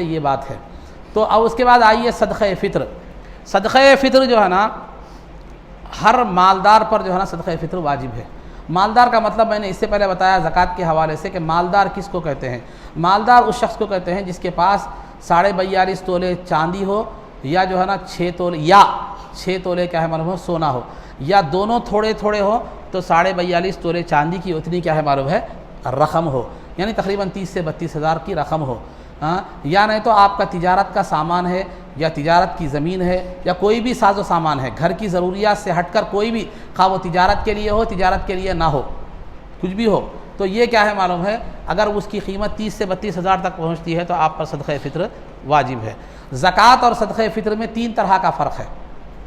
یہ بات ہے۔ تو اب اس کے بعد آئیے صدقہ فطر۔ صدقہ فطر جو ہے نا ہر مالدار پر جو ہے نا صدقہ فطر واجب ہے۔ مالدار کا مطلب میں نے اس سے پہلے بتایا زکوٰۃ کے حوالے سے کہ مالدار کس کو کہتے ہیں۔ مالدار اس شخص کو کہتے ہیں جس کے پاس 42.5 تولے چاندی ہو، یا جو ہے نا 6 تولے کیا ہے معلوم ہو سونا ہو، یا دونوں تھوڑے تھوڑے ہو تو 42.5 تولے چاندی کی اتنی کیا ہے معلوم ہے رقم ہو، یعنی تقریباً 30 سے 32 ہزار کی رقم ہو۔ یا نہیں تو آپ کا تجارت کا سامان ہے، یا تجارت کی زمین ہے، یا کوئی بھی ساز و سامان ہے گھر کی ضروریات سے ہٹ کر کوئی بھی، خواہ وہ تجارت کے لیے ہو تجارت کے لیے نہ ہو، کچھ بھی ہو، تو یہ کیا ہے معلوم ہے اگر اس کی قیمت 30 سے 32 ہزار تک پہنچتی ہے تو آپ پر صدقہ فطر واجب ہے۔ زکوٰۃ اور صدقہ فطر میں 3 طرح کا فرق ہے۔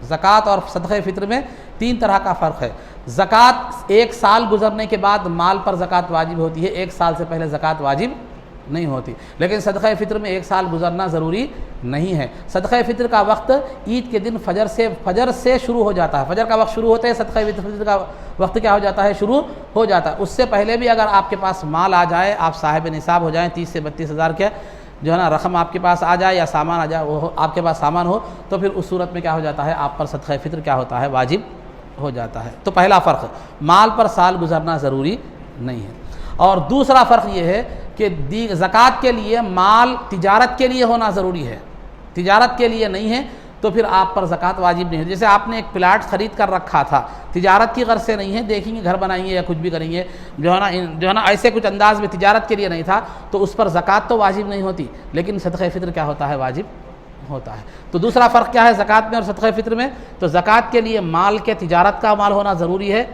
زکوٰۃ اور صدقہ فطر میں 3 طرح کا فرق ہے۔ زکوٰۃ 1 سال گزرنے کے بعد مال پر زکوٰۃ واجب ہوتی ہے، 1 سال سے پہلے زکوٰۃ واجب نہیں ہوتی، لیکن صدقہ فطر میں 1 سال گزرنا ضروری نہیں ہے۔ صدقہ فطر کا وقت عید کے دن فجر سے شروع ہو جاتا ہے، فجر کا وقت شروع ہوتا ہے، صدقہ فطر کا وقت کیا ہو جاتا ہے شروع ہو جاتا ہے۔ اس سے پہلے بھی اگر آپ کے پاس مال آ جائے، آپ صاحب نصاب ہو جائیں، 30 سے 32 ہزار کے جو ہے نا رقم آپ کے پاس آ جائے یا سامان آ جائے، وہ آپ کے پاس سامان ہو، تو پھر اس صورت میں کیا ہو جاتا ہے آپ پر صدقہ فطر کیا ہوتا ہے واجب ہو جاتا ہے۔ تو پہلا فرق، مال پر سال گزرنا ضروری نہیں ہے۔ اور دوسرا فرق یہ ہے کہ زکوٰۃ کے لیے مال تجارت کے لیے ہونا ضروری ہے، تجارت کے لیے نہیں ہے تو پھر آپ پر زکوٰۃ واجب نہیں ہے۔ جیسے آپ نے ایک پلاٹ خرید کر رکھا تھا، تجارت کی غرض سے نہیں ہے، دیکھیں گے گھر بنائیں گے یا کچھ بھی کریں گے، جو ہے نا ایسے کچھ انداز میں تجارت کے لیے نہیں تھا، تو اس پر زکوٰۃ تو واجب نہیں ہوتی، لیکن صدقہ فطر کیا ہوتا ہے واجب ہوتا ہے۔ تو دوسرا فرق کیا ہے زکوٰۃ میں اور صدقہ فطر میں؟ تو زکوٰۃ کے لیے مال کے تجارت کا مال ہونا ضروری ہے،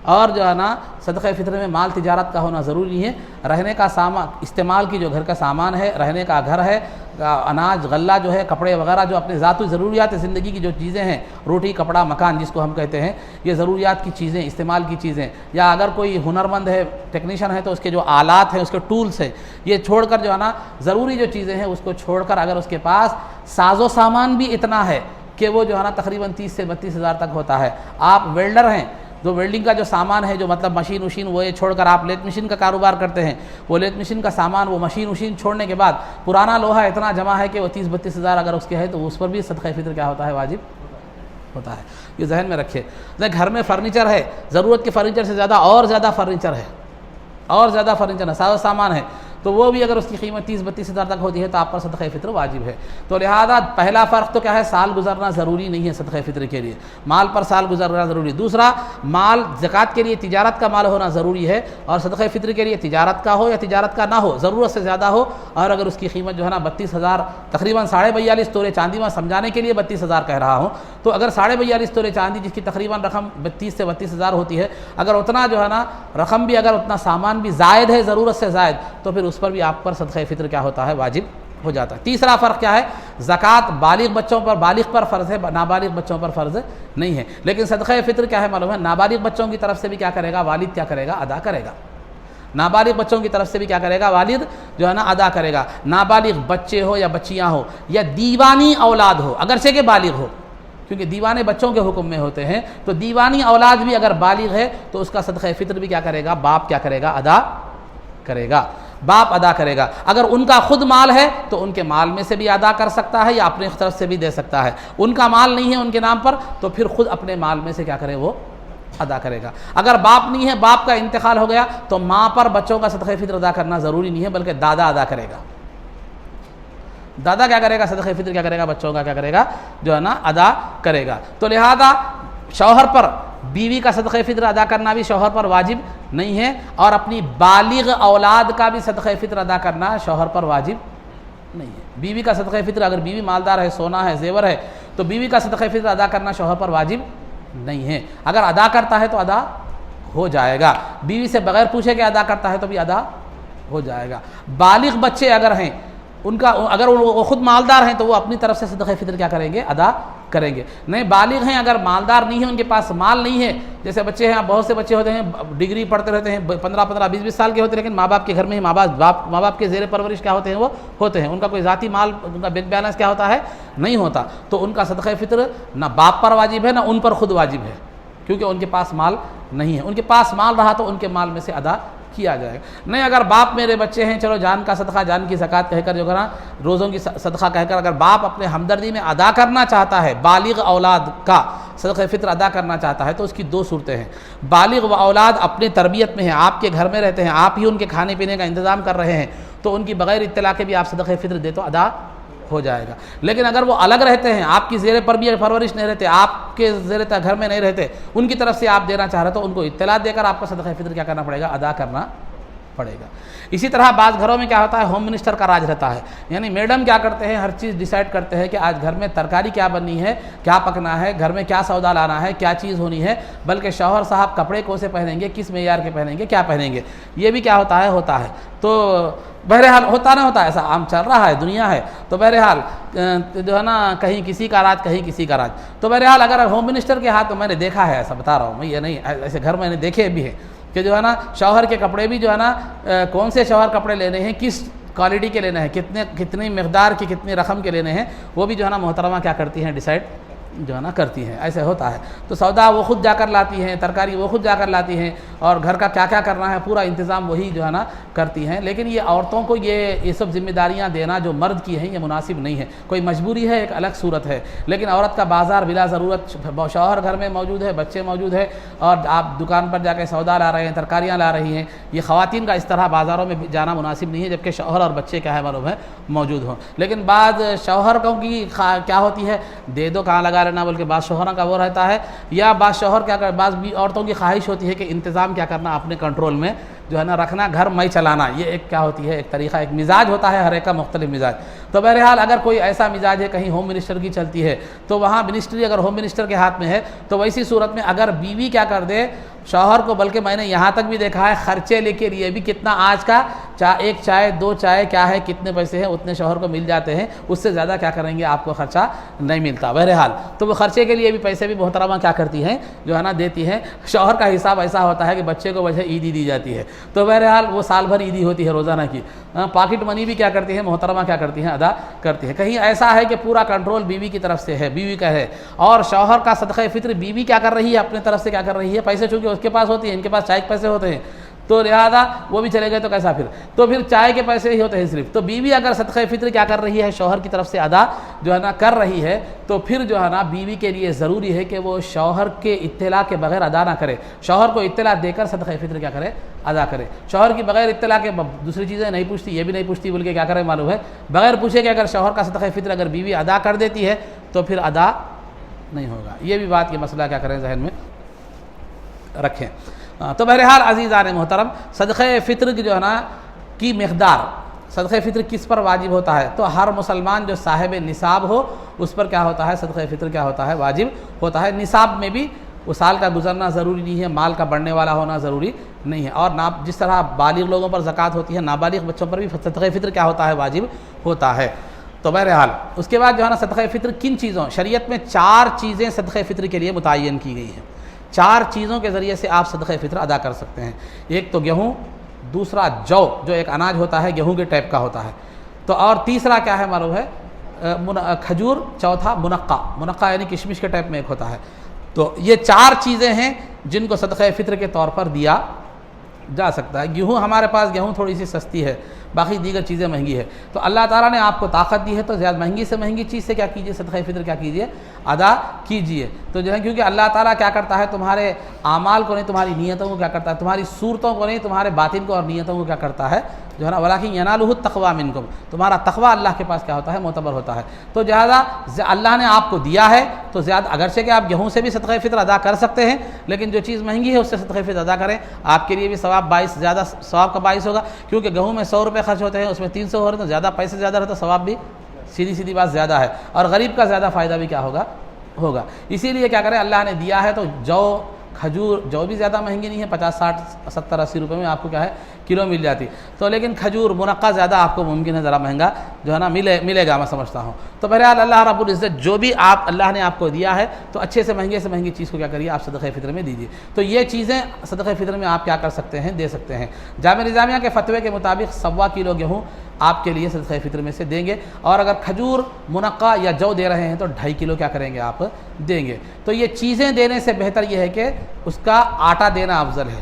اور جو ہے نا صدقہ فطر میں مال تجارت کا ہونا ضروری ہے۔ رہنے کا سامان، استعمال کی جو گھر کا سامان ہے، رہنے کا گھر ہے، اناج غلہ جو ہے، کپڑے وغیرہ جو اپنے ذاتی ضروریات زندگی کی جو چیزیں ہیں، روٹی کپڑا مکان جس کو ہم کہتے ہیں، یہ ضروریات کی چیزیں، استعمال کی چیزیں، یا اگر کوئی ہنرمند ہے ٹیکنیشین ہے تو اس کے جو آلات ہیں، اس کے ٹولز ہیں، یہ چھوڑ کر جو ہے نا ضروری جو چیزیں ہیں اس کو چھوڑ کر اگر اس کے پاس ساز و سامان بھی اتنا ہے کہ وہ جو ہے نا تقریباً 30 سے 32 ہزار تک ہوتا ہے، آپ ویلڈر ہیں، جو ویلڈنگ کا جو سامان ہے، جو مطلب مشین وشین وہ یہ چھوڑ کر آپ لیتھ مشین کا کاروبار کرتے ہیں، وہ لیتھ مشین کا سامان، وہ مشین وشین چھوڑنے کے بعد پرانا لوہا اتنا جمع ہے کہ وہ 30-32 ہزار اگر اس کے ہے تو اس پر بھی صدقہ فطر کیا ہوتا ہے واجب ہوتا ہے۔ یہ ذہن میں رکھے۔ گھر میں فرنیچر ہے، ضرورت کے فرنیچر سے زیادہ فرنیچر ہے، ساز و سامان ہے، تو وہ بھی اگر اس کی قیمت 30-32 ہزار تک ہوتی ہے تو آپ پر صدقہ فطر واجب ہے۔ تو لہذا پہلا فرق تو کیا ہے، سال گزرنا ضروری نہیں ہے صدقہ فطر کے لیے، مال پر سال گزرنا ضروری۔ دوسرا، مال زکوٰۃ کے لیے تجارت کا مال ہونا ضروری ہے، اور صدقہ فطر کے لیے تجارت کا ہو یا تجارت کا نہ ہو، ضرورت سے زیادہ ہو، اور اگر اس کی قیمت جو ہے نا 32 ہزار، تقریباً 42.5 تولے چاندی، میں سمجھانے کے لیے 32 ہزار کہہ رہا ہوں، تو اگر 42.5 تولے چاندی جس کی تقریباً رقم 30 سے 32 ہزار ہوتی ہے، اگر اتنا جو ہے نا رقم بھی، اگر اتنا سامان بھی زائد ہے ضرورت سے زائد، تو پھر اس پر بھی آپ پر صدقہ فطر کیا ہوتا ہے واجب ہو جاتا ہے۔ تیسرا فرق کیا ہے، زکوٰۃ بالغ پر فرض ہے، نابالغ بچوں پر فرض نہیں ہے، لیکن صدقہ فطر کیا ہے معلوم ہے، نابالغ بچوں کی طرف سے بھی کیا کرے گا والد کیا کرے گا ادا کرے گا، نابالغ بچوں کی طرف سے بھی کیا کرے گا والد جو ہے نا ادا کرے گا۔ نابالغ بچے ہو یا بچیاں ہو یا دیوانی اولاد ہو، اگرچہ کہ بالغ ہو، کیونکہ دیوانے بچوں کے حکم میں ہوتے ہیں، تو دیوانی اولاد بھی اگر بالغ ہے تو اس کا صدقہ فطر بھی کیا کرے گا، باپ کیا کرے گا ادا کرے گا، باپ ادا کرے گا۔ اگر ان کا خود مال ہے تو ان کے مال میں سے بھی ادا کر سکتا ہے یا اپنے طرف سے بھی دے سکتا ہے، ان کا مال نہیں ہے ان کے نام پر تو پھر خود اپنے مال میں سے کیا کرے وہ ادا کرے گا۔ اگر باپ نہیں ہے، باپ کا انتقال ہو گیا، تو ماں پر بچوں کا صدقہ فطر ادا کرنا ضروری نہیں ہے، بلکہ دادا ادا کرے گا۔ دادا کیا کرے گا، صدقہ فطر کیا کرے گا، بچوں کا کیا کرے گا جو ہے نا ادا کرے گا۔ تو لہذا شوہر پر بیوی کا صدقہ فطر ادا کرنا بھی شوہر پر واجب نہیں ہے، اور اپنی بالغ اولاد کا بھی صدقہ فطر ادا کرنا شوہر پر واجب نہیں ہے۔ بیوی کا صدقہ فطر، اگر بیوی مالدار ہے، سونا ہے، زیور ہے، تو بیوی کا صدقہ فطر ادا کرنا شوہر پر واجب نہیں ہے، اگر ادا کرتا ہے تو ادا ہو جائے گا، بیوی سے بغیر پوچھے کہ ادا کرتا ہے تو بھی ادا ہو جائے گا۔ بالغ بچے اگر ہیں، ان کا اگر وہ خود مالدار ہیں تو وہ اپنی طرف سے صدقہ فطر کیا کریں گے، ادا کریں گے۔ نہیں بالغ ہیں، اگر مالدار نہیں ہیں، ان کے پاس مال نہیں ہے، جیسے بچے ہیں، بہت سے بچے ہوتے ہیں ڈگری پڑھتے رہتے ہیں، 15 20 سال کے ہوتے ہیں، لیکن ماں باپ کے گھر میں ہی ماں باپ کے زیر پرورش کیا ہوتے ہیں، وہ ہوتے ہیں، ان کا کوئی ذاتی مال، ان کا بینک بیلنس کیا ہوتا ہے نہیں ہوتا، تو ان کا صدقہ فطر نہ باپ پر واجب ہے نہ ان پر خود واجب ہے، کیونکہ ان کے پاس مال نہیں ہے۔ ان کے پاس مال رہا تو ان کے مال میں سے ادا کیا جائے گا۔ نہیں اگر باپ میرے بچے ہیں چلو جان کا صدقہ، جان کی زکوٰۃ کہہ کر جو ہے نا روزوں کی صدقہ کہہ کر اگر باپ اپنے ہمدردی میں ادا کرنا چاہتا ہے، بالغ اولاد کا صدقہ فطر ادا کرنا چاہتا ہے تو اس کی دو صورتیں ہیں۔ بالغ و اولاد اپنے تربیت میں ہیں، آپ کے گھر میں رہتے ہیں، آپ ہی ان کے کھانے پینے کا انتظام کر رہے ہیں، تو ان کی بغیر اطلاع کے بھی آپ صدقہ فطر دے تو ادا ہو جائے گا۔ لیکن اگر وہ الگ رہتے ہیں، آپ کی زیر تربیت پرورش نہیں رہتے، آپ کے زیر گھر میں نہیں رہتے، ان کی طرف سے آپ دینا چاہ رہے تو ان کو اطلاع دے کر آپ کو صدقہ فطر کیا کرنا پڑے گا؟ ادا کرنا پڑے گا۔ اسی طرح بعض گھروں میں کیا ہوتا ہے، ہوم منسٹر کا راج رہتا ہے، یعنی میڈم کیا کرتے ہیں، ہر چیز ڈیسائیڈ کرتے ہیں کہ آج گھر میں ترکاری کیا بننی ہے، کیا پکنا ہے، گھر میں کیا سودا لانا ہے، کیا چیز ہونی ہے، بلکہ شوہر صاحب کپڑے کون سے پہنیں گے، کس معیار کے پہنیں گے، کیا پہنیں گے، یہ بھی کیا ہوتا ہے۔ تو بہرحال ہوتا نہ ہوتا ایسا عام چل رہا ہے، دنیا ہے، تو بہرحال جو ہے نا کہیں کسی کا راج کہیں کسی کا راج۔ تو بہرحال اگر ہوم منسٹر کے ہاتھ، تو میں نے دیکھا ہے، ایسا بتا رہا ہوں میں، یہ نہیں ایسے گھر میں نے دیکھے بھی ہیں کہ جو ہے نا شوہر کے کپڑے بھی جو ہے نا کون سے شوہر کپڑے لینے ہیں، کس کوالٹی کے لینے ہیں، کتنی مقدار کی، کتنی رقم کے لینے ہیں، وہ بھی جو ہے نا محترمہ کیا کرتی ہیں، ڈیسائیڈ جو ہے نا کرتی ہیں، ایسے ہوتا ہے۔ تو سودا وہ خود جا کر لاتی ہیں، ترکاری وہ خود جا کر لاتی ہیں، اور گھر کا کیا کیا کرنا ہے پورا انتظام وہی جو ہے نا کرتی ہیں۔ لیکن یہ عورتوں کو یہ سب ذمہ داریاں دینا جو مرد کی ہیں یہ مناسب نہیں ہے۔ کوئی مجبوری ہے ایک الگ صورت ہے، لیکن عورت کا بازار بلا ضرورت، شوہر گھر میں موجود ہے، بچے موجود ہے، اور آپ دکان پر جا کے سودا لا رہے ہیں، ترکاریاں لا رہی ہیں، یہ خواتین کا اس طرح بازاروں میں جانا مناسب نہیں ہے، جبکہ شوہر اور بچے کیا ہے معلوم ہے موجود ہوں۔ لیکن بعض شوہر کی کیا ہوتی ہے، دے دو کہاں لگا لینا، بلکہ بعض شوہروں کا وہ رہتا ہے، یا بعض شوہر کیا کر، بعض بھی عورتوں کی خواہش ہوتی ہے کہ انتظام کیا کرنا، اپنے کنٹرول میں جو ہے نا رکھنا، گھر میں چلانا، یہ ایک کیا ہوتی ہے، ایک طریقہ، ایک مزاج ہوتا ہے، ہر ایک کا مختلف مزاج۔ تو بہرحال اگر کوئی ایسا مزاج ہے، کہیں ہوم منسٹر کی چلتی ہے، تو وہاں منسٹری اگر ہوم منسٹر کے ہاتھ میں ہے تو ویسی صورت میں اگر بیوی کیا کر دے شوہر کو، بلکہ میں نے یہاں تک بھی دیکھا ہے خرچے لے کے لیے بھی کتنا، آج کا ایک چائے دو چائے کیا ہے، کتنے پیسے ہیں اتنے شوہر کو مل جاتے ہیں، اس سے زیادہ کیا کریں گے آپ کو خرچہ نہیں ملتا۔ بہرحال تو وہ خرچے کے لیے بھی پیسے بھی محترمہ کیا کرتی ہیں جو ہے نا دیتی ہیں۔ شوہر کا حساب ایسا ہوتا ہے کہ بچے کو وجہ عیدی دی جاتی ہے، تو بہرحال وہ سال بھر عیدی ہوتی ہے روزانہ کی، پاکٹ منی بھی کیا کرتی ہے محترمہ کیا کرتی ہیں، ادا کرتی ہے۔ کہیں ایسا ہے کہ پورا کنٹرول بیوی کی طرف سے ہے، بیوی کا ہے، اور شوہر کا صدقہ فطر بیوی کیا کر رہی ہے، اپنے طرف سے کیا کر رہی ہے، پیسے چونکہ اس کے پاس ہوتی ہیں، ان کے پاس چائے کے پیسے ہوتے ہیں، تو لہذا وہ بھی چلے گئے تو کیسا پھر چائے کے پیسے ہی ہوتے ہیں صرف۔ تو بیوی اگر صدقہ فطر کیا کر رہی ہے، شوہر کی طرف سے ادا جو ہے نا کر رہی ہے، تو پھر جو ہے نا بیوی کے لیے ضروری ہے کہ وہ شوہر کے اطلاع کے بغیر ادا نہ کرے، شوہر کو اطلاع دے کر صدقہ فطر کیا کرے، ادا کرے۔ شوہر کی بغیر اطلاع کے دوسری چیزیں نہیں پوچھتی، یہ بھی نہیں پوچھتی، بلکہ کیا کرے معلوم ہے، بغیر پوچھے کہ اگر شوہر کا صدقہ فطر اگر بیوی ادا کر دیتی ہے تو پھر ادا نہیں ہوگا۔ یہ بھی بات، یہ مسئلہ کیا کریں ذہن میں رکھیں۔ تو بہرحال عزیزان محترم، صدقہ فطر کی جو ہے نا کی مقدار، صدقہ فطر کس پر واجب ہوتا ہے، تو ہر مسلمان جو صاحب نصاب ہو اس پر کیا ہوتا ہے، صدقہ فطر کیا ہوتا ہے، واجب ہوتا ہے۔ نصاب میں بھی وہ سال کا گزرنا ضروری نہیں ہے، مال کا بڑھنے والا ہونا ضروری نہیں ہے، اور جس طرح بالغ لوگوں پر زکوٰۃ ہوتی ہے، نابالغ بچوں پر بھی صدقہ فطر کیا ہوتا ہے، واجب ہوتا ہے۔ تو بہرحال اس کے بعد جو ہے نا صدقہ فطر کن چیزوں، شریعت میں 4 چیزیں صدقہ فطر کے لیے متعین کی گئی ہیں، 4 چیزوں کے ذریعے سے آپ صدقہ فطر ادا کر سکتے ہیں۔ ایک تو گیہوں، دوسرا جو ایک اناج ہوتا ہے گیہوں کے ٹائپ کا ہوتا ہے، تو اور تیسرا کیا ہے معلوم ہے، کھجور، چوتھا منقع یعنی کشمش کے ٹائپ میں ایک ہوتا ہے۔ تو یہ 4 چیزیں ہیں جن کو صدقہ فطر کے طور پر دیا جا سکتا ہے۔ گیہوں ہمارے پاس گیہوں تھوڑی سی سستی ہے، باقی دیگر چیزیں مہنگی ہے، تو اللہ تعالیٰ نے آپ کو طاقت دی ہے تو زیادہ مہنگی سے مہنگی چیز سے کیا کیجیے، صدقہ فطر کیا کیجیے، ادا کیجیے۔ تو جو ہے کیونکہ اللہ تعالیٰ کیا کرتا ہے، تمہارے اعمال کو نہیں، تمہاری نیتوں کو کیا کرتا ہے، تمہاری صورتوں کو نہیں، تمہارے باطن کو اور نیتوں کو کیا کرتا ہے جو ہے نا، ولیکن ینالہ التقویٰ منکم، تمہارا تقویٰ اللہ کے پاس کیا ہوتا ہے، معتبر ہوتا ہے۔ تو لہٰذا اللہ نے آپ کو دیا ہے تو زیادہ، اگرچہ کہ آپ گیہوں سے بھی صدقہ فطر ادا کر سکتے ہیں، لیکن جو چیز مہنگی ہے اس سے صدقہ فطر ادا کریں، آپ کے لیے بھی زیادہ ثواب کا باعث ہوگا، کیونکہ گیہوں میں 100 روپے خرچ ہوتے ہیں، اس میں 300 ہو رہے ہیں، تو زیادہ پیسے زیادہ رہتا، ثواب بھی سیدھی بات زیادہ ہے، اور غریب کا زیادہ فائدہ بھی کیا ہوگا۔ اسی لیے کیا کریں، اللہ نے دیا ہے تو جو کھجور، جو بھی زیادہ مہنگی نہیں ہے، 50 60 70 80 روپے میں آپ کو کیا ہے کلو مل جاتی، تو لیکن کھجور منقع زیادہ آپ کو ممکن ہے ذرا مہنگا جو ہے نا ملے گا، میں سمجھتا ہوں۔ تو بہرحال اللہ رب العزت جو بھی اللہ نے آپ کو دیا ہے تو اچھے سے مہنگی چیز کو کیا کریے، آپ صدقہ فطر میں دیجیے۔ تو یہ چیزیں صدقہ فطر میں آپ کیا کر سکتے ہیں، دے سکتے ہیں۔ جامعہ نظامیہ کے فتوے کے مطابق 1.25 کلو گیہوں آپ کے لیے صدقہ فطر میں سے دیں گے، اور اگر کھجور منقع یا جو دے رہے ہیں تو 2.5 کلو کیا کریں گے، آپ دیں گے۔ تو یہ چیزیں دینے سے بہتر یہ ہے کہ اس کا آٹا دینا افضل ہے،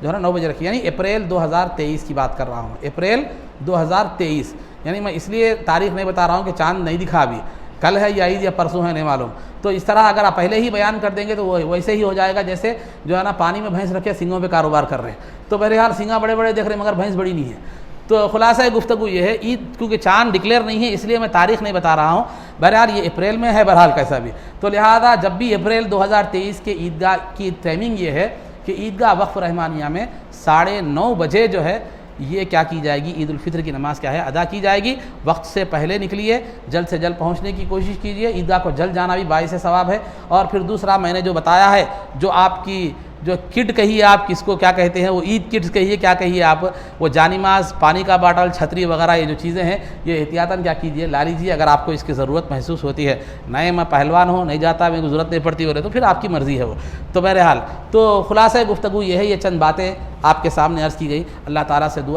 جو ہے نا 9 بجے رکھیے، یعنی اپریل 2023 کی بات کر رہا ہوں، اپریل 2023، یعنی میں اس لیے تاریخ نہیں بتا رہا ہوں کہ چاند نہیں دکھا ابھی، کل ہے یا عید یا پرسوں ہے نہیں معلوم، تو اس طرح اگر آپ پہلے ہی بیان کر دیں گے تو وہ ویسے ہی ہو جائے گا جیسے جو ہے نا پانی میں بھینس رکھے سنگوں پہ کاروبار کر رہے ہیں، تو بہرحال سنگا بڑے بڑے دیکھ رہے ہیں مگر بھینس بڑی نہیں ہے۔ تو خلاصہ گفتگو یہ ہے، عید کیونکہ چاند ڈکلیئر نہیں ہے اس لیے میں تاریخ نہیں بتا رہا ہوں، بہرحال یہ اپریل میں ہے بہرحال کیسا بھی، تو لہذا جب بھی اپریل 2023 کے عیدگاہ کی ٹائمنگ یہ ہے کہ عیدگاہ وقف رحمانیہ میں 9:30 بجے جو ہے یہ کیا کی جائے گی، عید الفطر کی نماز کیا ہے ادا کی جائے گی۔ وقت سے پہلے نکلیے، جلد سے جلد پہنچنے کی کوشش کیجیے، عیدگاہ کو جلد جانا بھی باعث ثواب ہے۔ اور پھر دوسرا میں نے جو بتایا ہے، جو آپ کی جو کٹ کہیے، آپ کس کو کیا کہتے ہیں، وہ عید کٹس کہیے کیا کہیے آپ، وہ جانماز، پانی کا باٹل، چھتری وغیرہ یہ جو چیزیں ہیں یہ احتیاطاً کیا کیجیے لا لیجیے، اگر آپ کو اس کی ضرورت محسوس ہوتی ہے۔ نئے میں پہلوان ہوں، نہیں جاتا، میرے کو ضرورت نہیں پڑتی ہو رہے تو پھر آپ کی مرضی ہے وہ۔ تو بہرحال تو خلاصہ گفتگو یہ ہے، یہ چند باتیں آپ کے سامنے عرض کی گئی۔ اللہ تعالیٰ سے دعا